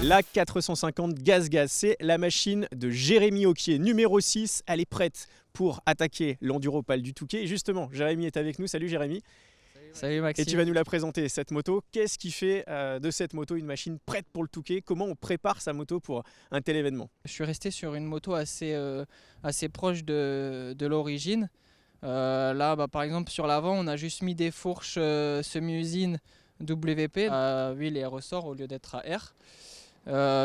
La 450 GazGaz, c'est la machine de Jérémy Auquier, numéro 6. Elle est prête pour attaquer l'Enduropal du Touquet. Et justement, Jérémy est avec nous. Salut Jérémy. Salut Maxime. Et tu vas nous la présenter, cette moto. Qu'est-ce qui fait de cette moto une machine prête pour le Touquet? Comment on prépare sa moto pour un tel événement? Je suis resté sur une moto assez proche de l'origine. Là, par exemple, sur l'avant, on a juste mis des fourches semi-usine WP à huile et ressort au lieu d'être à air.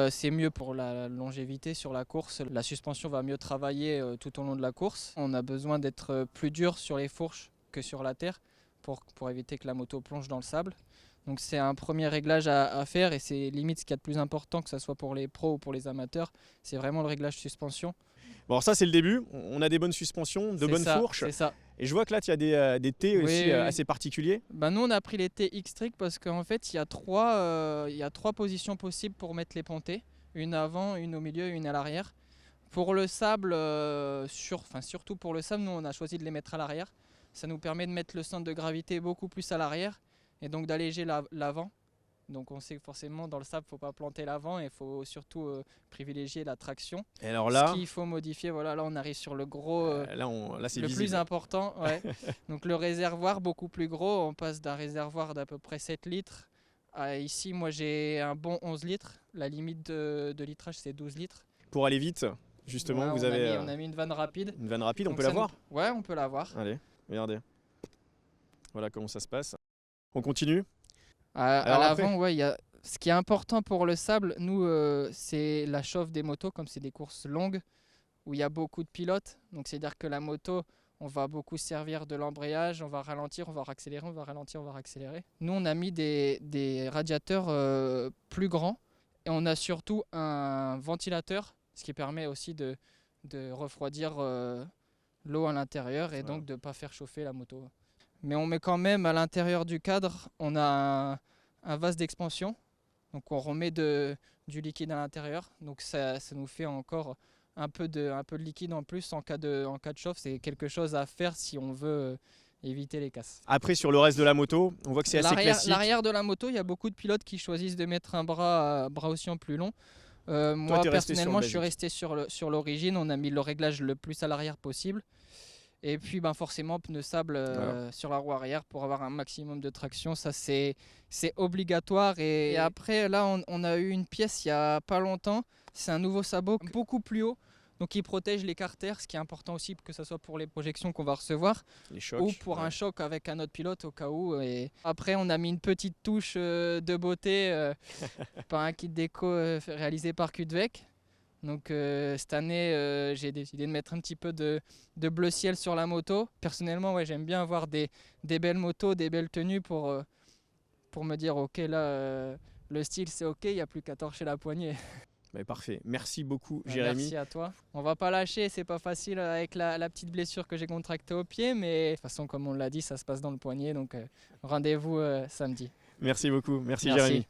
C'est mieux pour la longévité sur la course. La suspension va mieux travailler tout au long de la course. On a besoin d'être plus dur sur les fourches que sur la terre pour éviter que la moto plonge dans le sable. Donc c'est un premier réglage à faire et c'est limite ce qu'il y a de plus important, que ce soit pour les pros ou pour les amateurs. C'est vraiment le réglage suspension. Bon, alors ça c'est le début. On a des bonnes suspensions, de bonnes fourches. C'est ça. Et je vois que là, tu as des T aussi assez particuliers. Nous, on a pris les T X-Trick parce qu'en fait, il y a trois positions possibles pour mettre les pontées. Une avant, une au milieu et une à l'arrière. Pour le sable, surtout pour le sable, nous, on a choisi de les mettre à l'arrière. Ça nous permet de mettre le centre de gravité beaucoup plus à l'arrière et donc d'alléger l'avant. Donc on sait que forcément dans le sable, il ne faut pas planter l'avant et il faut surtout privilégier la traction. Et alors là, ce qu'il faut modifier, voilà, là on arrive sur le gros, là c'est le visible. plus important. Ouais. Donc le réservoir beaucoup plus gros, on passe d'un réservoir d'à peu près 7 litres à ici, moi j'ai un bon 11 litres. La limite de litrage c'est 12 litres. Pour aller vite, justement, ouais, on a mis une vanne rapide. Une vanne rapide, donc on peut la voir? Ouais, on peut la voir. Allez, regardez. Voilà comment ça se passe. On continue? À l'avant, ouais, ce qui est important pour le sable, nous, c'est la chauffe des motos, comme c'est des courses longues où il y a beaucoup de pilotes. Donc c'est-à-dire que la moto, on va beaucoup servir de l'embrayage, on va ralentir, on va accélérer, on va ralentir, on va accélérer. Nous, on a mis des radiateurs plus grands et on a surtout un ventilateur, ce qui permet aussi de refroidir l'eau à l'intérieur et donc de ne pas faire chauffer la moto. Mais on met quand même à l'intérieur du cadre, on a un vase d'expansion. Donc on remet du liquide à l'intérieur. Donc ça nous fait encore un peu de liquide en plus en cas de chauffe. C'est quelque chose à faire si on veut éviter les casses. Après, sur le reste de la moto, on voit que c'est assez classique. L'arrière de la moto, il y a beaucoup de pilotes qui choisissent de mettre un bras oscillant plus long. Moi personnellement, je suis resté sur l'origine. On a mis le réglage le plus à l'arrière possible. Et puis forcément pneus sable sur la roue arrière pour avoir un maximum de traction, ça c'est obligatoire. Et après là on a eu une pièce il n'y a pas longtemps, c'est un nouveau sabot beaucoup plus haut, donc il protège les carters, ce qui est important aussi que ce soit pour les projections qu'on va recevoir, les chocs, ou pour un choc avec un autre pilote au cas où. Et après on a mis une petite touche de beauté par un kit déco réalisé par Cudvec. Donc cette année, j'ai décidé de mettre un petit peu de bleu ciel sur la moto. Personnellement, ouais, j'aime bien avoir des belles motos, des belles tenues pour me dire ok, là, le style c'est ok, il n'y a plus qu'à torcher la poignée. Mais parfait, merci beaucoup Jérémy. Merci à toi. On va pas lâcher, c'est pas facile avec la petite blessure que j'ai contractée au pied, mais de toute façon comme on l'a dit, ça se passe dans le poignet, donc rendez-vous samedi. Merci beaucoup, merci Jérémy.